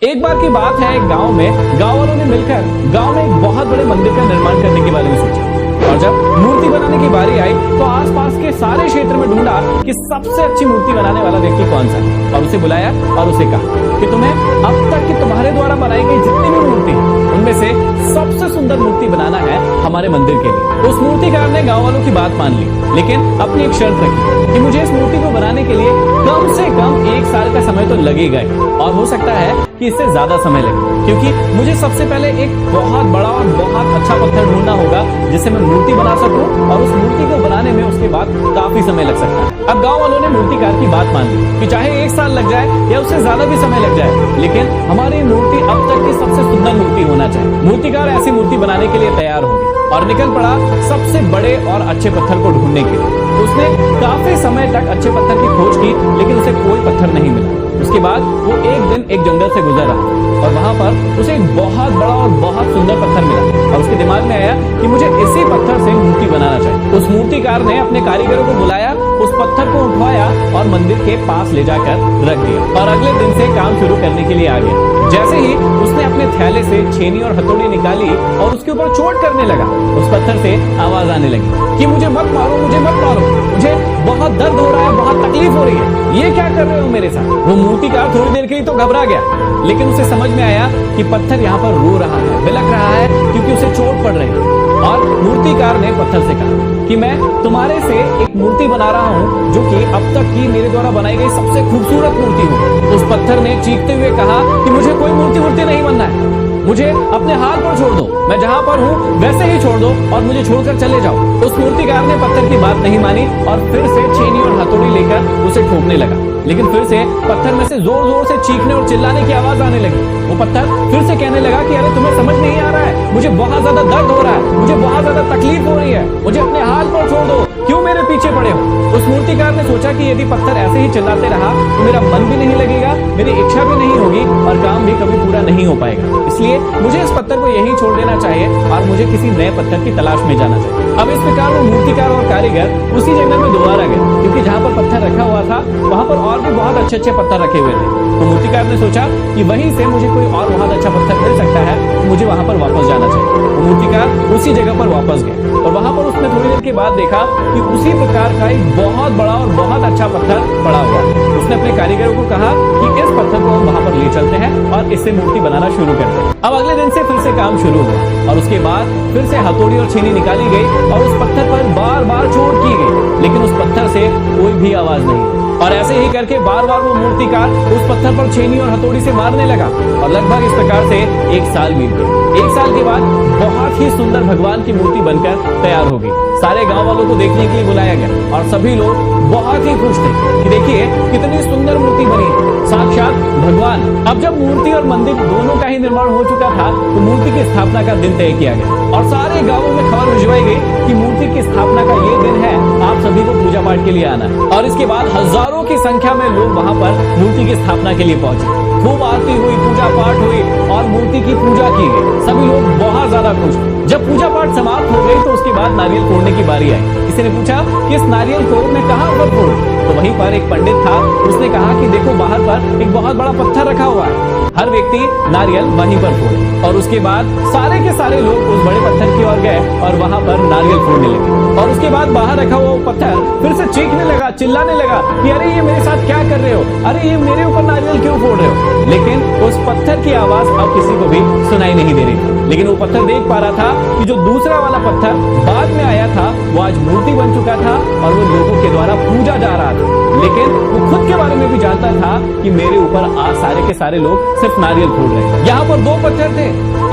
एक बार की बात है, एक गांव में गांव वालों ने मिलकर गांव में एक बहुत बड़े मंदिर का निर्माण करने के बारे में सोचा। और जब मूर्ति बनाने की बारी आई तो आसपास के सारे क्षेत्र में ढूंढा कि सबसे अच्छी मूर्ति बनाने वाला व्यक्ति कौन सा है, और उसे बुलाया और उसे कहा कि तुम्हें अब तक की तुम्हारे द्वारा बनाई गई जितनी भी मूर्ति है उनमें से सबसे सुंदर मूर्ति बनाना है हमारे मंदिर के लिए। उस मूर्तिकार ने गांव वालों की बात मान ली, लेकिन अपनी एक शर्त रखी कि मुझे इस मूर्ति को बनाने के लिए कम से कम 1 साल का समय तो लगेगा ही, और हो सकता है कि इससे ज्यादा समय लगे, क्योंकि मुझे सबसे पहले एक बहुत बड़ा और बहुत अच्छा पत्थर ढूंढना होगा जिससे मैं मूर्ति बना सकूं, और उस मूर्ति को बनाने में उसके बाद काफी समय लग सकता है। अब गांव वालों ने मूर्तिकार की बात मान ली कि चाहे 1 साल लग जाए या उससे ज्यादा भी समय लग जाए, लेकिन हमारी मूर्ति अब तक की सबसे सुंदर मूर्ति होना चाहिए। मूर्तिकार ऐसी मूर्ति बनाने के लिए तैयार हो गया और निकल पड़ा सबसे बड़े और अच्छे पत्थर को ढूंढने के लिए। उसने काफी समय तक अच्छे पत्थर की खोज की, लेकिन उसे कोई पत्थर नहीं मिला। उसके बाद वो एक दिन एक जंगल से गुजर रहा और वहां पर उसे एक बहुत बड़ा और बहुत सुंदर पत्थर मिला, और उसके दिमाग में आया कि मुझे इसी पत्थर से मूर्ति बनाना चाहिए। उस मूर्तिकार ने अपने कारीगरों को बुलाया, उस पत्थर को उठवाया और मंदिर के पास ले जाकर रख दिया, और अगले दिन से काम शुरू करने के लिए आ गया। जैसे ही उसने अपने थैले से छेनी और हथौड़ी निकाली और उसके ऊपर चोट करने लगा, उस पत्थर से आवाज आने लगी कि मुझे मत मारो, मुझे मत मारो, मुझे बहुत दर्द हो रहा है, बहुत तकलीफ हो रही है, ये क्या कर रहे हो मेरे साथ। वो मूर्तिकार थोड़ी देर के लिए तो घबरा गया, लेकिन उसे समझ में आया कि पत्थर यहाँ पर रो रहा है, बिलख रहा है, क्योंकि उसे चोट पड़ रही है। और मूर्तिकार ने पत्थर से कहा कि मैं तुम्हारे से एक मूर्ति बना रहा हूँ जो कि अब तक की मेरे द्वारा बनाई गई सबसे खूबसूरत मूर्ति हो। उस पत्थर ने चीखते हुए कहा कि मुझे कोई मूर्ति नहीं बनना है, मुझे अपने हाल पर छोड़ दो, मैं जहां पर हूं वैसे ही छोड़ दो और मुझे छोड़कर चले जाओ। उस मूर्तिकार ने पत्थर की बात नहीं मानी और फिर से छेनी और हथौड़ी लेकर उसे ठोकने लगा, लेकिन फिर से पत्थर में से जोर जोर से चीखने और चिल्लाने की आवाज आने लगी। वो पत्थर फिर से कहने लगा कि अरे तुम्हें समझ नहीं आ रहा है, मुझे बहुत ज्यादा दर्द हो रहा है, मुझे बहुत ज्यादा तकलीफ हो रही है, मुझे अपने हाल पर छोड़ दो, क्यों मेरे पीछे पड़े हो। उस मूर्तिकार ने सोचा कि यदि पत्थर ऐसे ही चिल्लाते रहा तो मेरा मन भी नहीं लगेगा, मेरी इच्छा भी नहीं होगी और काम भी कभी पूरा नहीं हो पाएगा, इसलिए मुझे इस पत्थर को यहीं छोड़ देना चाहिए और मुझे किसी नए पत्थर की तलाश में जाना चाहिए। अब इस प्रकार वो मूर्तिकार और कारीगर उसी जंगल में दोबारा गए, क्योंकि जहां पर पत्थर रखा हुआ था वहां पर और भी बहुत अच्छे अच्छे पत्थर रखे हुए थे। तो मूर्तिकार ने सोचा कि वहीं से मुझे कोई और बहुत अच्छा पत्थर मिल सकता है, तो मुझे वहां पर वापस जाना चाहिए। वो मूर्तिकार उसी जगह पर वापस गए और वहां पर उसने थोड़ी देर के बाद देखा कि उसी प्रकार का एक बहुत बड़ा और बहुत अच्छा पत्थर पड़ा हुआ। उसने अपने कारीगरों को कहा कि इस पत्थर को हम वहां पर ले चलते हैं और इससे मूर्ति बनाना शुरू करते हैं। अब अगले दिन से फिर से काम शुरू हुआ और उसके बाद फिर से हथौड़ी और छेनी निकाली गई और उस पत्थर पर बार बार चोट की गई, लेकिन उस पत्थर से कोई भी आवाज नहीं। और ऐसे ही करके बार बार वो मूर्तिकार उस पत्थर पर छेनी और हथौड़ी से मारने लगा और लगभग इस प्रकार से 1 साल बीत गया। 1 साल के बाद बहुत ही सुंदर भगवान की मूर्ति बनकर तैयार हो गई। सारे गांव वालों को देखने के लिए बुलाया गया और सभी लोग बहुत ही खुश थे कि देखिए कितनी सुंदर मूर्ति बनी है, साक्षात भगवान। अब जब मूर्ति और मंदिर दोनों का ही निर्माण हो चुका था तो मूर्ति की स्थापना का दिन तय किया गया और सारे गांवों में खबर भिजवाई गई कि मूर्ति की स्थापना का ये दिन है, आप सभी को पूजा पाठ के लिए आना है। और इसके बाद हजारों की संख्या में लोग वहां पर मूर्ति की स्थापना के लिए पहुंचे। खूब आरती हुई, पूजा पाठ हुई और मूर्ति की पूजा की गई। सभी लोग बहुत ज्यादा खुश थे। जब पूजा पाठ समाप्त हो गई तो उसके बाद नारियल फोड़ने की बारी आई। किसी ने पूछा कि इस नारियल को मैं कहां पर फोड़ूं? तो वहीं पर एक पंडित था, उसने कहा कि देखो बाहर पर एक बहुत बड़ा पत्थर रखा हुआ है, हर व्यक्ति नारियल वहीं पर फोड़े। और उसके बाद सारे के सारे लोग उस बड़े पत्थर की ओर गए और वहां पर नारियल फोड़ने लगे। और उसके बाद बाहर रखा हुआ वो पत्थर फिर से चीखने लगा, चिल्लाने लगा कि अरे ये मेरे साथ क्या कर रहे हो, अरे ये मेरे ऊपर नारियल क्यों फोड़ रहे हो। लेकिन उस पत्थर की आवाज अब किसी को भी सुनाई नहीं दे रही थी। लेकिन वो पत्थर देख पा रहा था कि जो दूसरा वाला पत्थर बाद में आया था वो आज मूर्ति बन चुका था और वो लोगों के द्वारा पूजा जा रहा था। लेकिन वो खुद के बारे में भी जानता था कि मेरे ऊपर आज सारे के सारे लोग सिर्फ नारियल फोड़ रहे हैं। यहाँ पर 2 पत्थर थे,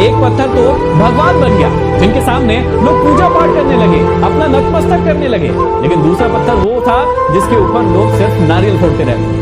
एक पत्थर तो भगवान बन गया जिनके सामने लोग पूजा पाठ करने लगे, अपना नतमस्तक करने लगे, लेकिन दूसरा पत्थर वो था जिसके ऊपर लोग सिर्फ नारियल फोड़ते रहते।